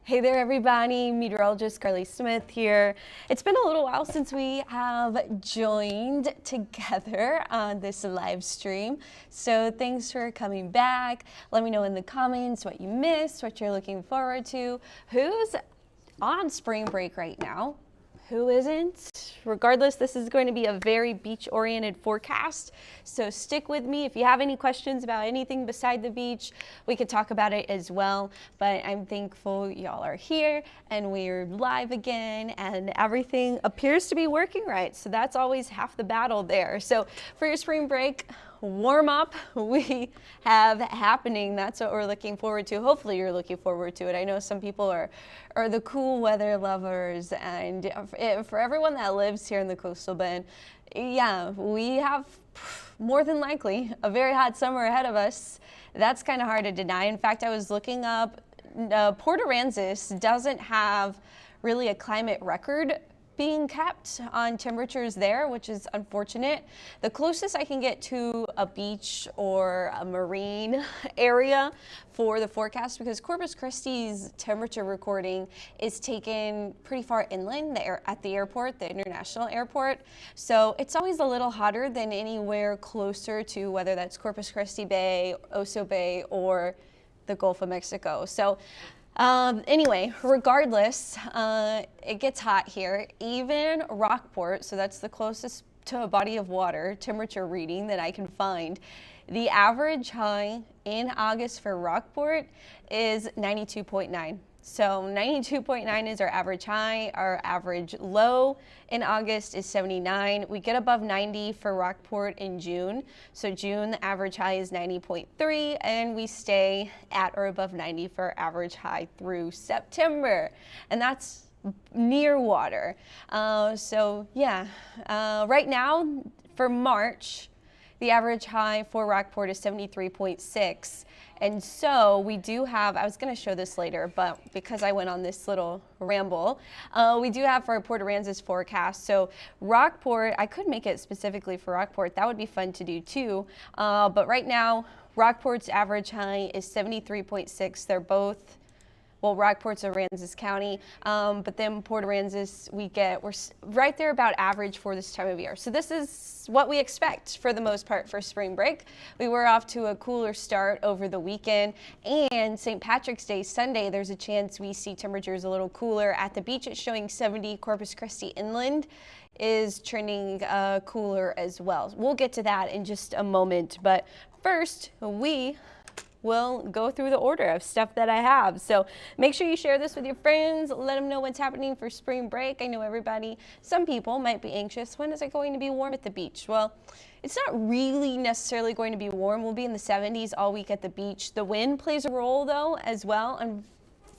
Hey there everybody, Meteorologist Carly Smith here. It's been a little while since we have joined together on this live stream. So thanks for coming back. Let me know in the comments what you missed, what you're looking forward to, who's on spring break right now, who isn't. Regardless, this is going to be a very beach-oriented forecast, so stick with me. If you have any questions about anything beside the beach, we could talk about it as well, but I'm thankful y'all are here and we're live again and everything appears to be working right, so that's always half the battle there. So for your spring break warm up we have happening, that's what we're looking forward to. Hopefully you're looking forward to it. I know some people are the cool weather lovers, and for everyone that lives here in the coastal bend, yeah, we have more than likely a very hot summer ahead of us. That's kind of hard to deny. In fact, I was looking up, Port Aransas doesn't have really a climate record being kept on temperatures there, which is unfortunate. The closest I can get to a beach or a marine area for the forecast, because Corpus Christi's temperature recording is taken pretty far inland at the airport, the international airport. So it's always a little hotter than anywhere closer to, whether that's Corpus Christi Bay, Oso Bay, or the Gulf of Mexico. So anyway, regardless, it gets hot here. Even Rockport, so that's the closest to a body of water temperature reading that I can find, the average high in August for Rockport is 92.9. So 92.9 is our average high. Our average low in August is 79. We get above 90 for Rockport in June. So June, the average high is 90.3, and we stay at or above 90 for our average high through September. And that's near water. So yeah, right now for March, the average high for Rockport is 73.6. And so we do have, I was going to show this later, but because I went on this little ramble, we do have for our Port Aransas forecast. So Rockport, I could make it specifically for Rockport. That would be fun to do too. But right now, Rockport's average high is 73.6. They're both, well, Rockport's Aransas County, but then Port Aransas, we're right there about average for this time of year. So this is what we expect for the most part for spring break. We were off to a cooler start over the weekend, and St. Patrick's Day Sunday, there's a chance we see temperatures a little cooler. At the beach, it's showing 70. Corpus Christi inland is trending cooler as well. We'll get to that in just a moment, but first, we'll go through the order of stuff that I have. So make sure you share this with your friends. Let them know what's happening for spring break. I know some people might be anxious. When is it going to be warm at the beach? Well, it's not really necessarily going to be warm. We'll be in the 70s all week at the beach. The wind plays a role though as well. And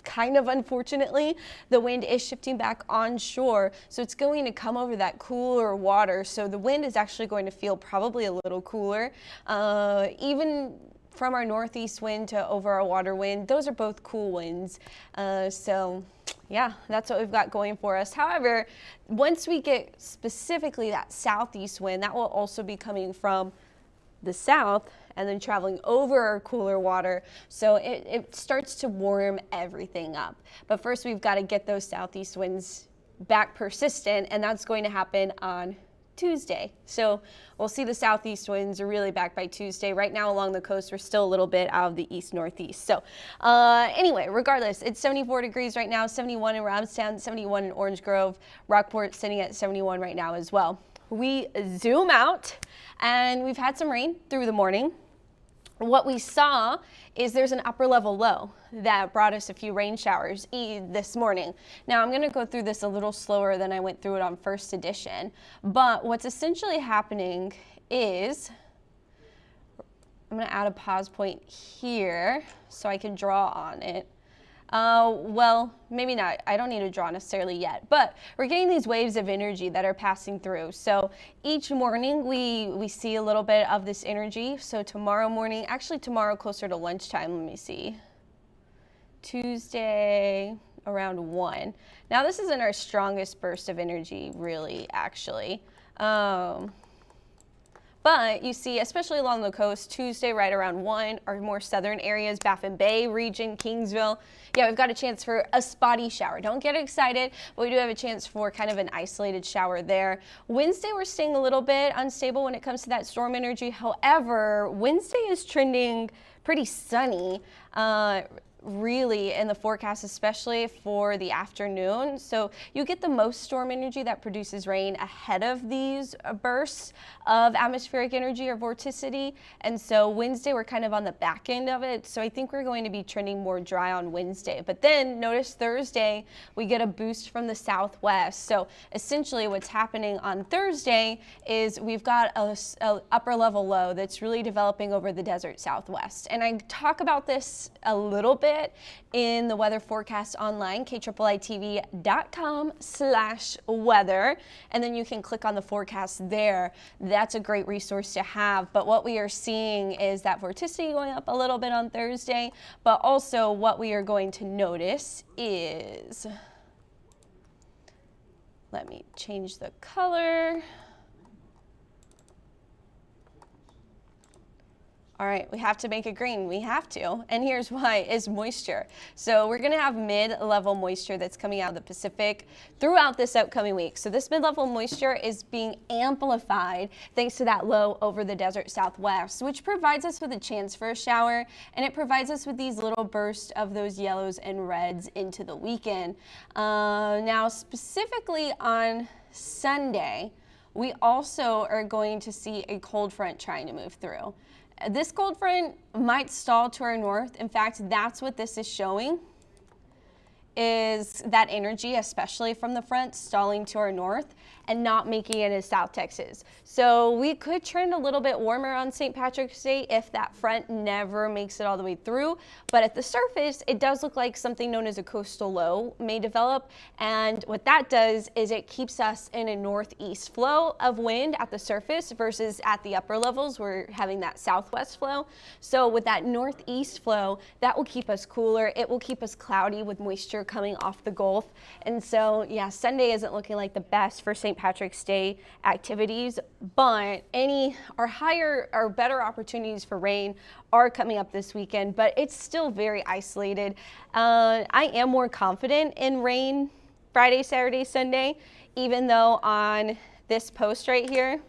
kind of unfortunately, the wind is shifting back onshore, so it's going to come over that cooler water. So the wind is actually going to feel probably a little cooler. Even from our northeast wind to over our water wind, those are both cool winds. So yeah, that's what we've got going for us. However, once we get specifically that southeast wind, that will also be coming from the south and then traveling over our cooler water. So it starts to warm everything up. But first we've got to get those southeast winds back persistent, and that's going to happen on Tuesday. So we'll see the southeast winds are really back by Tuesday. Right now along the coast, we're still a little bit out of the east-northeast. So anyway, regardless, it's 74 degrees right now, 71 in Robstown, 71 in Orange Grove, Rockport sitting at 71 right now as well. We zoom out, and we've had some rain through the morning. What we saw is there's an upper level low that brought us a few rain showers this morning. Now I'm going to go through this a little slower than I went through it on first edition, but what's essentially happening is, I'm going to add a pause point here so I can draw on it. Well, maybe not. I don't need to draw necessarily yet, but we're getting these waves of energy that are passing through. So each morning we see a little bit of this energy. So tomorrow morning, actually tomorrow closer to lunchtime, let me see. Tuesday around 1. Now this isn't our strongest burst of energy really, actually. But you see, especially along the coast, Tuesday right around 1, our more southern areas, Baffin Bay region, Kingsville. Yeah, we've got a chance for a spotty shower. Don't get excited, but we do have a chance for kind of an isolated shower there. Wednesday, we're staying a little bit unstable when it comes to that storm energy. However, Wednesday is trending pretty sunny. Really in the forecast, especially for the afternoon. So you get the most storm energy that produces rain ahead of these bursts of atmospheric energy or vorticity. And so Wednesday, we're kind of on the back end of it. So I think we're going to be trending more dry on Wednesday. But then notice Thursday, we get a boost from the southwest. So essentially what's happening on Thursday is we've got a upper level low that's really developing over the desert southwest. And I talk about this a little bit in the weather forecast online, KIIITV.com/weather, and then you can click on the forecast there. That's a great resource to have. But what we are seeing is that vorticity going up a little bit on Thursday, but also what we are going to notice is, let me change the color. All right, we have to make it green. We have to. And here's why, is moisture. So we're going to have mid-level moisture that's coming out of the Pacific throughout this upcoming week. So this mid-level moisture is being amplified thanks to that low over the desert southwest, which provides us with a chance for a shower, and it provides us with these little bursts of those yellows and reds into the weekend. Now, specifically on Sunday, we also are going to see a cold front trying to move through. This cold front might stall to our north. In fact, that's what this is showing, is that energy, especially from the front, stalling to our north and not making it as South Texas. So we could trend a little bit warmer on St. Patrick's Day if that front never makes it all the way through. But at the surface, it does look like something known as a coastal low may develop. And what that does is it keeps us in a northeast flow of wind at the surface versus at the upper levels, we're having that southwest flow. So with that northeast flow, that will keep us cooler. It will keep us cloudy with moisture coming off the Gulf. And so, yeah, Sunday isn't looking like the best for St. Patrick's Day activities, but higher or better opportunities for rain are coming up this weekend, but it's still very isolated. I am more confident in rain Friday, Saturday, Sunday, even though on this post right here,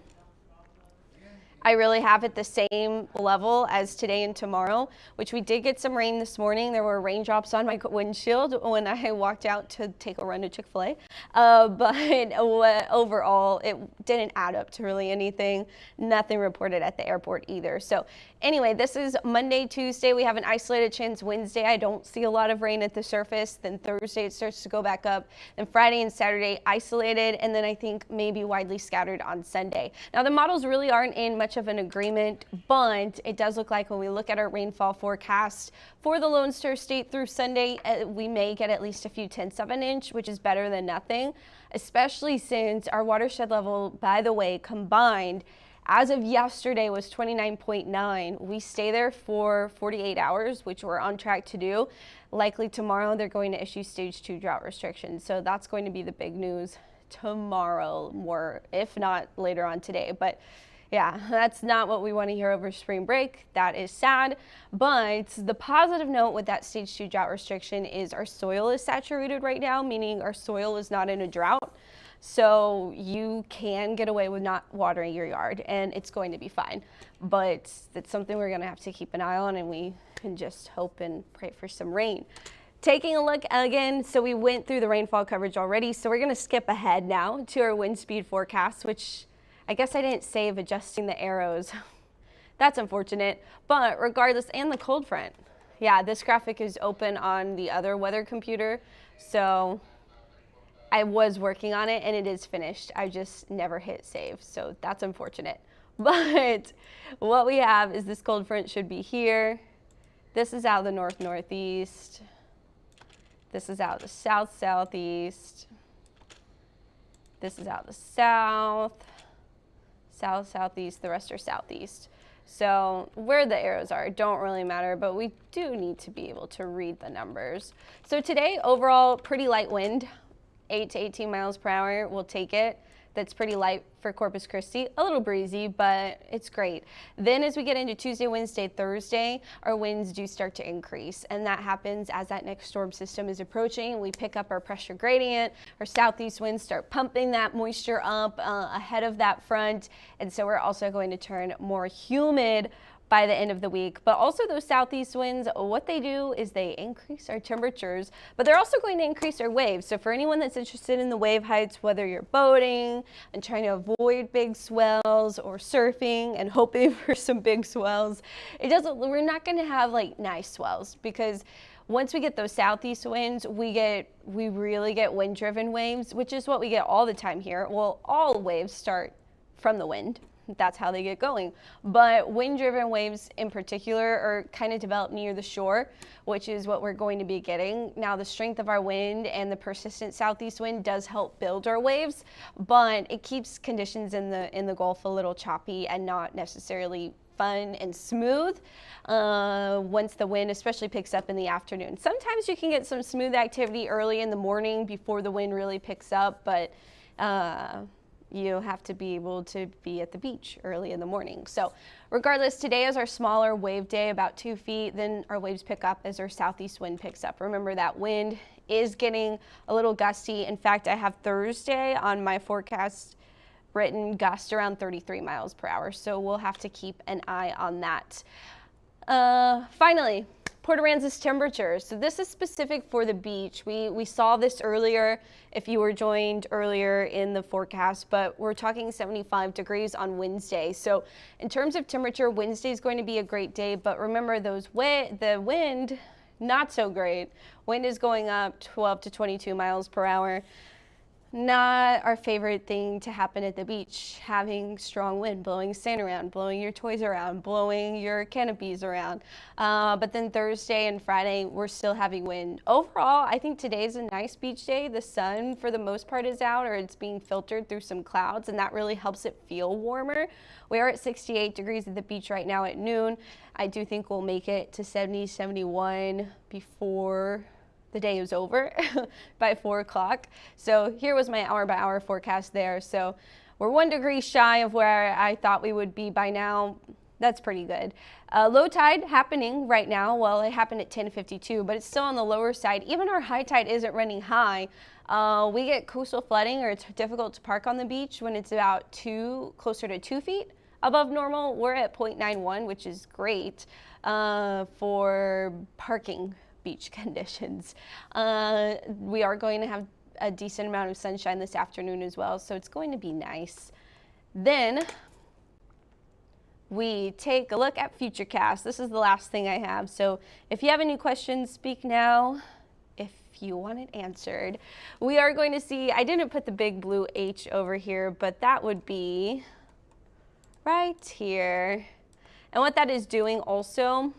I really have it the same level as today and tomorrow, which we did get some rain this morning. There were raindrops on my windshield when I walked out to take a run to Chick-fil-A. But overall, it didn't add up to really anything. Nothing reported at the airport either. So anyway, this is Monday, Tuesday. We have an isolated chance Wednesday. I don't see a lot of rain at the surface. Then Thursday, it starts to go back up. Then Friday and Saturday, isolated. And then I think maybe widely scattered on Sunday. Now, the models really aren't in much of an agreement, but it does look like when we look at our rainfall forecast for the Lone Star State through Sunday, we may get at least a few tenths of an inch, which is better than nothing, especially since our watershed level, by the way, combined as of yesterday was 29.9. We stay there for 48 hours, which we're on track to do. Likely tomorrow, they're going to issue stage 2 drought restrictions. So that's going to be the big news tomorrow, more, if not later on today. But yeah, that's not what we want to hear over spring break. That is sad. But the positive note with that stage 2 drought restriction is our soil is saturated right now, meaning our soil is not in a drought. So you can get away with not watering your yard and it's going to be fine. But it's something we're going to have to keep an eye on, and we can just hope and pray for some rain. Taking a look again, so we went through the rainfall coverage already. So we're going to skip ahead now to our wind speed forecast, which I guess I didn't save adjusting the arrows. That's unfortunate, but regardless, and the cold front. Yeah, this graphic is open on the other weather computer, so I was working on it and it is finished. I just never hit save, so that's unfortunate. But what we have is this cold front should be here. This is out of the north-northeast. This is out of the south-southeast. This is out of the south. South, southeast, the rest are southeast. So where the arrows are don't really matter, but we do need to be able to read the numbers. So today, overall, pretty light wind, 8 to 18 miles per hour, we'll take it. That's pretty light for Corpus Christi, a little breezy, but it's great. Then as we get into Tuesday, Wednesday, Thursday, our winds do start to increase, and that happens as that next storm system is approaching. We pick up our pressure gradient, our southeast winds start pumping that moisture up ahead of that front, and so we're also going to turn more humid by the end of the week. But also those southeast winds, what they do is they increase our temperatures, but they're also going to increase our waves. So for anyone that's interested in the wave heights, whether you're boating and trying to avoid big swells or surfing and hoping for some big swells, we're not going to have like nice swells, because once we get those southeast winds, we really get wind-driven waves, which is what we get all the time here. Well, all waves start from the wind. That's how they get going. But wind-driven waves in particular are kind of developed near the shore, which is what we're going to be getting. Now, the strength of our wind and the persistent southeast wind does help build our waves, but it keeps conditions in the Gulf a little choppy and not necessarily fun and smooth once the wind especially picks up in the afternoon. Sometimes you can get some smooth activity early in the morning before the wind really picks up, but you have to be able to be at the beach early in the morning. So regardless, today is our smaller wave day, about 2 feet. Then our waves pick up as our southeast wind picks up. Remember, that wind is getting a little gusty. In fact, I have Thursday on my forecast written gust around 33 miles per hour. So we'll have to keep an eye on that. Finally, Port Aransas temperature. So this is specific for the beach. We saw this earlier if you were joined earlier in the forecast, but we're talking 75 degrees on Wednesday. So in terms of temperature, Wednesday is going to be a great day, but remember the wind, not so great. Wind is going up 12 to 22 miles per hour. Not our favorite thing to happen at the beach, having strong wind, blowing sand around, blowing your toys around, blowing your canopies around. But then Thursday and Friday, we're still having wind. Overall, I think today's a nice beach day. The sun, for the most part, is out, or it's being filtered through some clouds, and that really helps it feel warmer. We are at 68 degrees at the beach right now at noon. I do think we'll make it to 70, 71 before the day is over by 4 o'clock. So here was my hour by hour forecast there. So we're 1 degree shy of where I thought we would be by now. That's pretty good. Low tide happening right now. Well, it happened at 10:52, but it's still on the lower side. Even our high tide isn't running high. We get coastal flooding, or it's difficult to park on the beach when it's about closer to 2 feet above normal. We're at 0.91, which is great for parking beach conditions. We are going to have a decent amount of sunshine this afternoon as well, so it's going to be nice. Then we take a look at Futurecast. This is the last thing I have, so if you have any questions, speak now. If you want it answered, we are going to see, I didn't put the big blue H over here, but that would be right here. And what that is doing also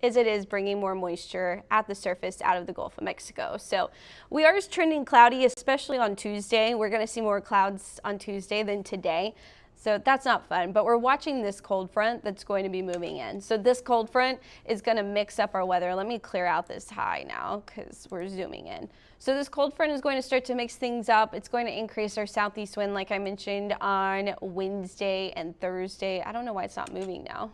is it is bringing more moisture at the surface out of the Gulf of Mexico. So we are trending cloudy, especially on Tuesday. We're going to see more clouds on Tuesday than today. So that's not fun, but we're watching this cold front that's going to be moving in. So this cold front is going to mix up our weather. Let me clear out this high now because we're zooming in. So this cold front is going to start to mix things up. It's going to increase our southeast wind, like I mentioned, on Wednesday and Thursday. I don't know why it's not moving now.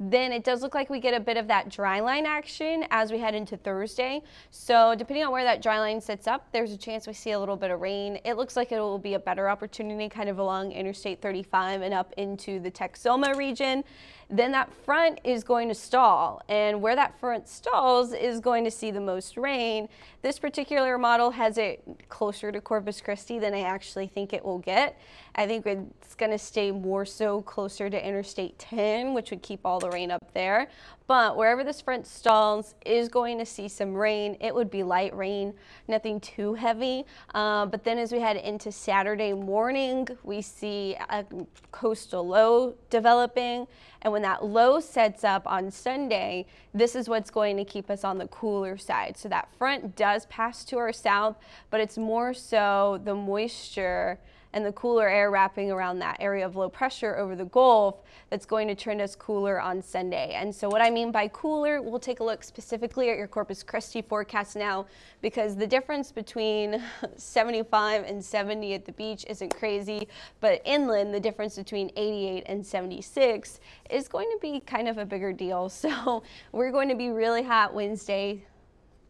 Then it does look like we get a bit of that dry line action as we head into Thursday. So depending on where that dry line sits up, there's a chance we see a little bit of rain. It looks like it will be a better opportunity kind of along Interstate 35 and up into the Texoma region. Then that front is going to stall, and where that front stalls is going to see the most rain. This particular model has it closer to Corpus Christi than I actually think it will get. I think it's going to stay more so closer to Interstate 10, which would keep all the rain up there. But wherever this front stalls is going to see some rain. It would be light rain, nothing too heavy. But then as we head into Saturday morning, we see a coastal low developing. And when that low sets up on Sunday, this is what's going to keep us on the cooler side. So that front does pass to our south, but it's more so the moisture and the cooler air wrapping around that area of low pressure over the Gulf that's going to trend us cooler on Sunday. And so what I mean by cooler, we'll take a look specifically at your Corpus Christi forecast now, because the difference between 75 and 70 at the beach isn't crazy, but inland the difference between 88 and 76 is going to be kind of a bigger deal. So we're going to be really hot Wednesday,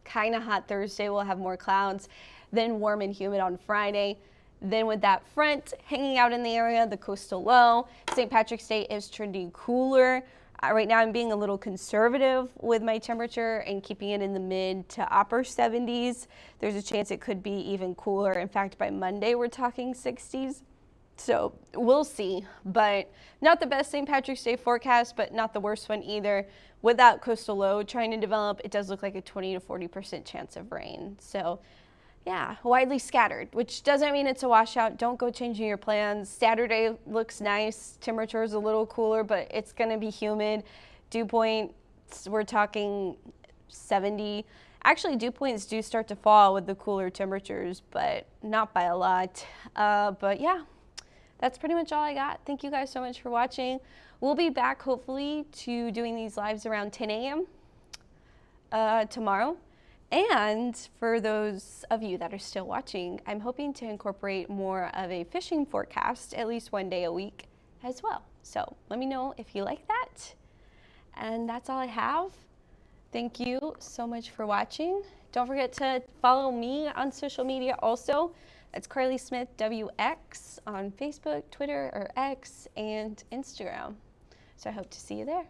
kind of hot Thursday. We'll have more clouds, then warm and humid on Friday. Then with that front hanging out in the area, the coastal low, St. Patrick's Day is trending cooler. Right now I'm being a little conservative with my temperature and keeping it in the mid to upper 70s. There's a chance it could be even cooler. In fact, by Monday we're talking 60s. So we'll see, but not the best St. Patrick's Day forecast, but not the worst one either. With that coastal low trying to develop, it does look like a 20 to 40% chance of rain. So yeah, widely scattered, which doesn't mean it's a washout. Don't go changing your plans. Saturday looks nice. Temperature is a little cooler, but it's going to be humid. Dew point, we're talking 70. Actually, dew points do start to fall with the cooler temperatures, but not by a lot. But yeah, that's pretty much all I got. Thank you guys so much for watching. We'll be back hopefully to doing these lives around 10 a.m. Tomorrow. And for those of you that are still watching, I'm hoping to incorporate more of a fishing forecast at least one day a week as well. So let me know if you like that. And that's all I have. Thank you so much for watching. Don't forget to follow me on social media also. That's Carly Smith WX on Facebook, Twitter, or X, and Instagram. So I hope to see you there.